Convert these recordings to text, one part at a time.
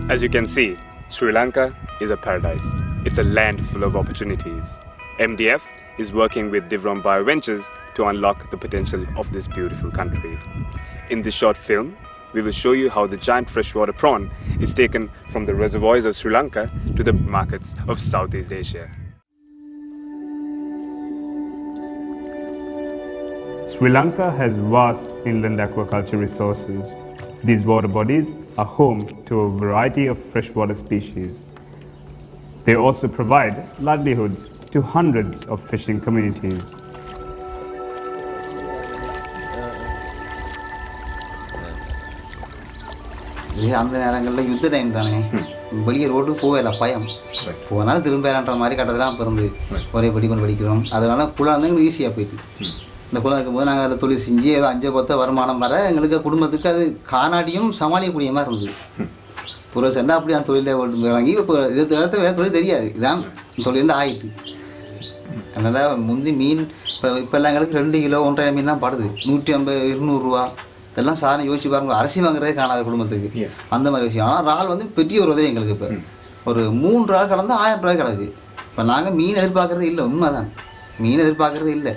As you can see, Sri Lanka is a paradise. It's a land full of opportunities. MDF is working with Divron Bioventures to unlock the potential of this beautiful country. In this short film, we will show you how the giant freshwater prawn is taken from the reservoirs of Sri Lanka to the markets of Southeast Asia. Sri Lanka has vast inland aquaculture resources. These water bodies are home to a variety of freshwater species. They also provide livelihoods to hundreds of fishing communities. அந்த நேரங்களில் யுத்த time தானே, வெளியே ரோட்டுக்கு போகல, பயம் போனாலும் திரும்பலான்ற மாதிரி கட்டதெல்லாம் இப்போ இருந்து ஒரே படி கொண்டு படிக்கிறோம். அதனால குளம் வந்து எங்களுக்கு ஈஸியாக போயிட்டு இந்த குளம் இருக்கும்போது நாங்கள் அதில் தொழில் செஞ்சு ஏதோ 5-10 வருமானம் வர எங்களுக்கு குடும்பத்துக்கு அது காணாட்டியும் சமாளிக்கக்கூடிய மாதிரி இருந்தது. புற சென்றால் அப்படி அந்த தொழிலை வாங்கி இப்போ இது தவிர்த்து வேறு தொழில் தெரியாது, இதான் தொழில் ஆகிட்டு. அதனால் முந்தி மீன் இப்போல்லாம் எங்களுக்கு 2 கிலோ 1.5 மீன் தான் படுது, 150-200 ரூபா. இதெல்லாம் சாதனை யோசிச்சு பாருங்க, அரிசி வாங்குறதே காணாத குடும்பத்துக்கு அந்த மாதிரி விஷயம். ஆனால் இறால் வந்து பெரிய ஒரு உதவி எங்களுக்கு. இப்போ ஒரு 3 இறால் கலந்து 1000 ரூபாய் கிடக்கு. இப்போ நாங்கள் மீன் எதிர்பார்க்குறது இல்லை, உண்மை தான், மீன் எதிர்பார்க்குறது இல்லை.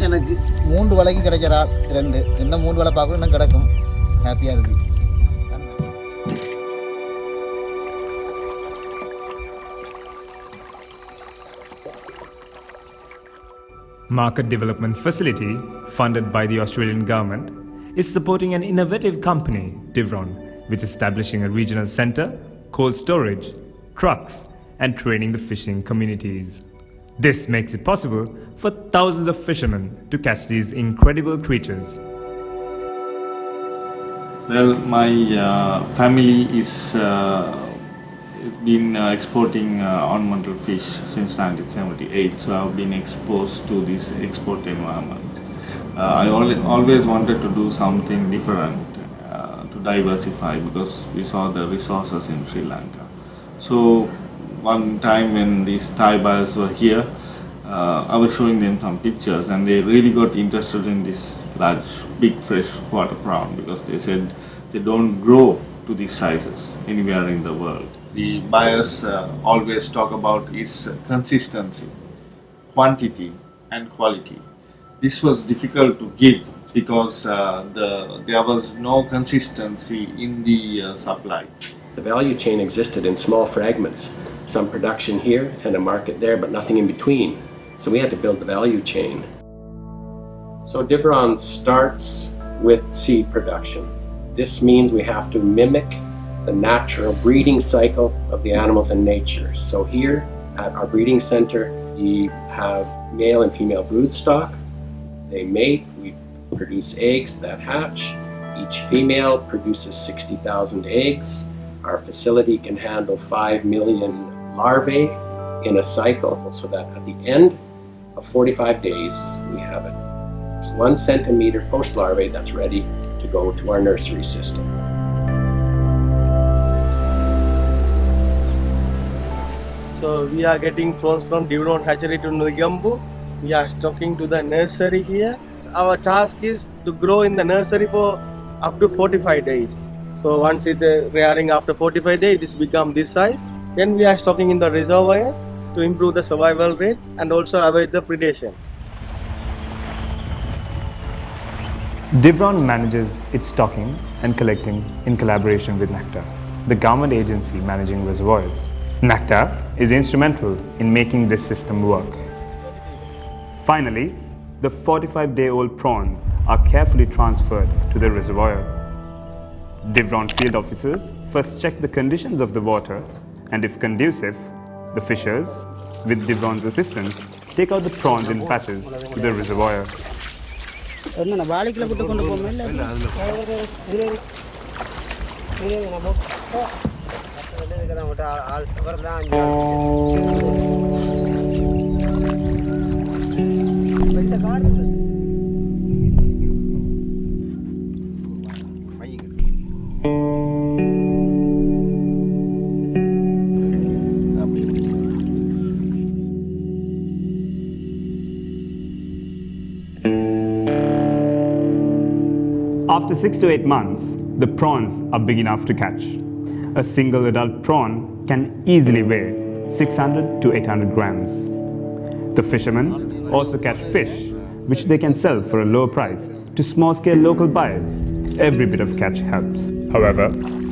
எனக்கு 3 வலைக்கு கிடைச்ச இறால் 2, இன்னும் 3 வலை பார்க்கணும், இன்னும் கிடக்கும். ஹாப்பியாக இருக்குது. Market Development Facility, funded by the Australian government, is supporting an innovative company, Divron, with establishing a regional centre, cold storage, trucks, and training the fishing communities. This makes it possible for thousands of fishermen to catch these incredible creatures. Well, my family is been exporting ornamental fish since 1978, so I've been exposed to this export environment. I always wanted to do something different to diversify, because we saw the resources in Sri Lanka. So one time when these Thai buyers were here, I was showing them some pictures, and they really got interested in this large, big freshwater prawn, because they said they don't grow to these sizes anywhere in the world. The buyers always talk about is consistency, quantity and quality. This was difficult to give because there was no consistency in the supply. The value chain existed in small fragments, some production here and a market there, but nothing in between. So we had to build the value chain. So Divron starts with seed production. This means we have to mimic the natural breeding cycle of the animals in nature. So here at our breeding center, we have male and female broodstock. They mate, we produce eggs that hatch. Each female produces 60,000 eggs. Our facility can handle 5 million larvae in a cycle, so that at the end of 45 days, we have a 1 centimeter post larvae that's ready to go to our nursery system. So we are getting prawns from Divron hatchery to Nugambu. We are stocking to the nursery here. Our task is to grow in the nursery for up to 45 days. So once it rearing after 45 days, it become this size. Then we are stocking in the reservoirs to improve the survival rate and also avoid the predation. Divron manages its stocking and collecting in collaboration with NACTA, the government agency managing reservoirs. NACTA is instrumental in making this system work. Finally, the 45-day-old prawns are carefully transferred to the reservoir. Divron field officers first check the conditions of the water, and if conducive, the fishers, with Divron's assistance, take out the prawns in patches to the reservoir. After 6 to 8 months, the prawns are big enough to catch. A single adult prawn can easily weigh 600 to 800 grams. The fishermen also catch fish, which they can sell for a lower price to small-scale local buyers. Every bit of catch helps. However,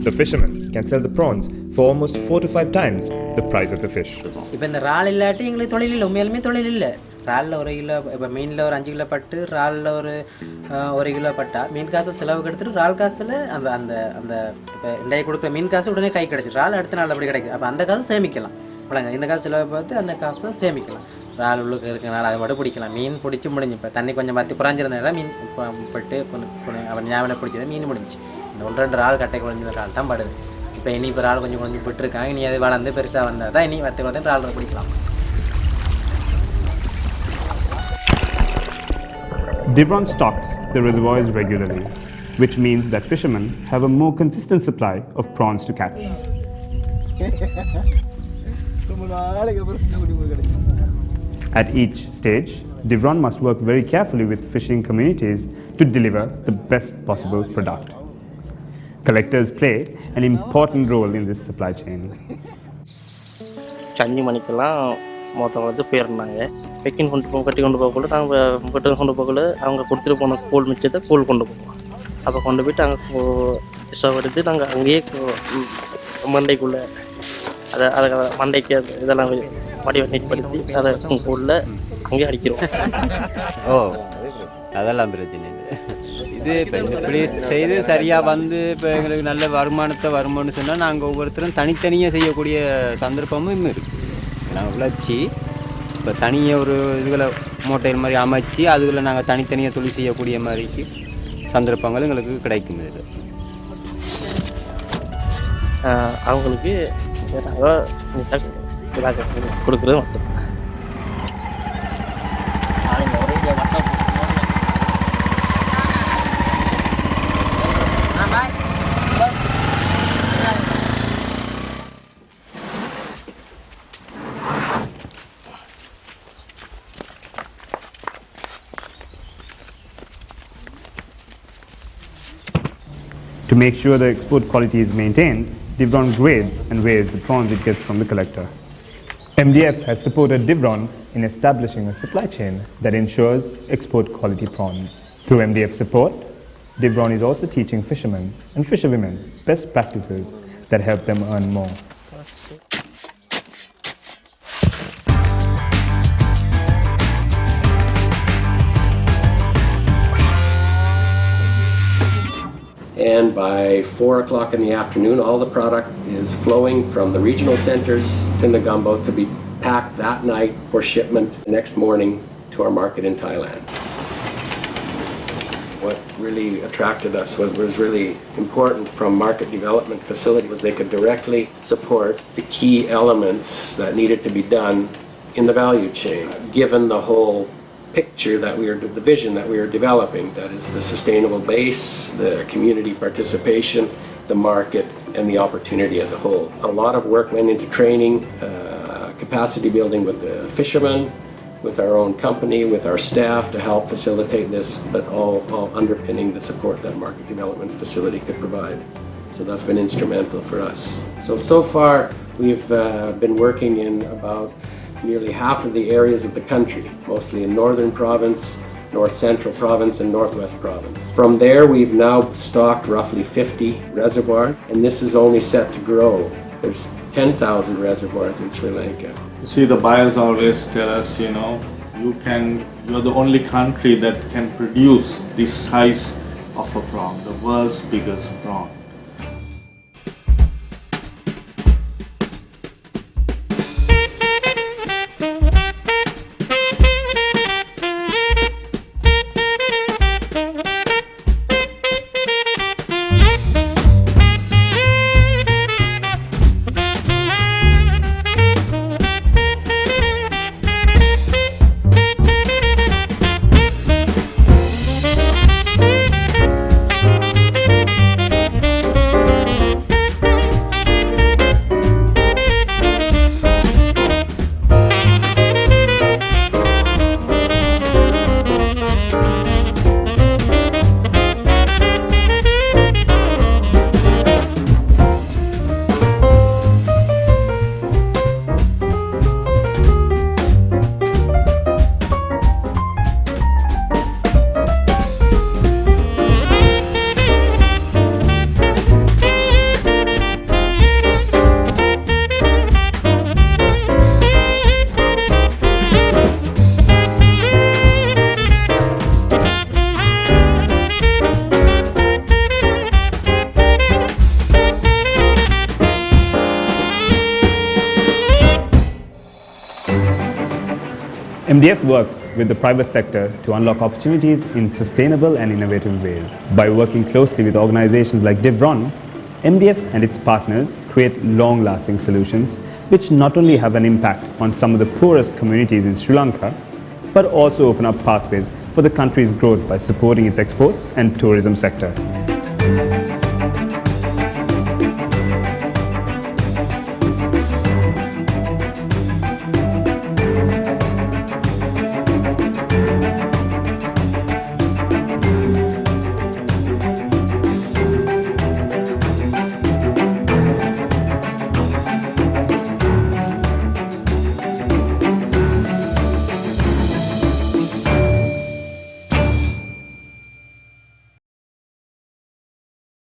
the fishermen can sell the prawns for almost 4 to 5 times the price of the fish. இப்போ இந்த இறால் இல்லாட்டி எங்களுக்கு தொழில் இல்லை, உண்மையாலுமே தொழில் இல்லை. இறாலில் 1 கிலோ, இப்போ மீனில் ஒரு 5 கிலோ பட்டு, இறாலில் ஒரு 1 கிலோ பட்டா மீன் காசை செலவுக்கு எடுத்துட்டு இறால் காசில் அந்த அந்த அந்த இப்போ இன்றைய கொடுக்குற மீன் காசு உடனே கை கிடச்சி இறால் அடுத்த நாள் அப்படி கிடைக்கும். அப்போ அந்த காசு சேமிக்கலாம். இல்லைங்க, இந்த காசு செலவை பார்த்து அந்த காசு தான் சேமிக்கலாம். இறால் உள்ளுக்கு இருக்கனால அதை மட்டும் பிடிக்கலாம். மீன் பிடிச்சி முடிஞ்சு இப்போ தண்ணி கொஞ்சம் மாற்றி புறாஞ்சிருந்தனால மீன் பட்டு அவன் ஞாபகம் பிடிச்சது மீன் முடிஞ்சு. இந்த 1-2 இறால் கட்டை குழஞ்சிருந்த இறால் தான் படுது. இப்போ இனி இப்போ இறால் கொஞ்சம் கொஞ்சம் விட்டுருக்காங்க. இனி அது வளர்ந்து பெருசாக வந்தால் தான் இனி வத்து இறால் பிடிக்கலாம். Divron stocks the reservoirs regularly, which means that fishermen have a more consistent supply of prawns to catch. At each stage, Divron must work very carefully with fishing communities to deliver the best possible product. Collectors play an important role in this supply chain. 5 மணிக்கெல்லாம் மொத்தம் போயிருந்தாங்க. பெக்கின் கட்டி கொண்டு போகக்குள்ள நாங்கள் கொண்டு போகக்குள்ள அவங்க கொடுத்துட்டு போன கூழ் மிச்சத்தை கூழ் கொண்டு போவோம். அப்போ கொண்டு போயிட்டு அங்கே விஷம் வருது. நாங்கள் அங்கேயே மண்டைக்குள்ளே அதை மண்டைக்கு இதெல்லாம் வடிவமைப்படுத்தி அதை கூழில் அங்கேயே அடிக்கிறோம். ஓ, அதெல்லாம் பிரச்சனை இல்லை. இது இப்போ இப்படி செய்து சரியாக வந்து இப்போ எங்களுக்கு நல்ல வருமானம்னு சொன்னால் நாங்கள் ஒவ்வொருத்தரும் தனித்தனியாக செய்யக்கூடிய சந்தர்ப்பமும் இன்னும் இருக்குது. நாங்கள் உழைச்சி இப்போ தனியாக ஒரு இதுகளை மூட்டைகள் மாதிரி அமைச்சு அதுகளை நாங்கள் தனித்தனியாக தொழில் செய்யக்கூடிய மாதிரிக்கு சந்தர்ப்பங்கள் எங்களுக்கு கிடைக்கும். இது அவங்களுக்கு கொடுக்குறது மட்டும். To make sure the export quality is maintained, Divron grades and weighs the prawns it gets from the collector. MDF has supported Divron in establishing a supply chain that ensures export quality prawns. Through MDF support, Divron is also teaching fishermen and fisherwomen best practices that help them earn more. And by 4 o'clock in the afternoon, all the product is flowing from the regional centers to Negombo to be packed that night for shipment the next morning to our market in Thailand. What really attracted us was really important from market development facility was they could directly support the key elements that needed to be done in the value chain, given the whole picture the vision that we are developing, that is the sustainable base, the community participation, the market, and the opportunity as a whole. A lot of work went into training, capacity building with the fishermen, with our own company, with our staff to help facilitate this, but all underpinning the support that market development facility could provide. So that's been instrumental for us. So far we've been working in about nearly half of the areas of the country, mostly in Northern Province, North Central Province, and Northwest Province. From there, we've now stocked roughly 50 reservoirs, and this is only set to grow. There's 10,000 reservoirs in Sri Lanka. You see, the buyers always tell us, you're the only country that can produce this size of a prawn, the world's biggest prawn. MDF works with the private sector to unlock opportunities in sustainable and innovative ways. By working closely with organizations like Divron, MDF and its partners create long-lasting solutions which not only have an impact on some of the poorest communities in Sri Lanka, but also open up pathways for the country's growth by supporting its exports and tourism sector.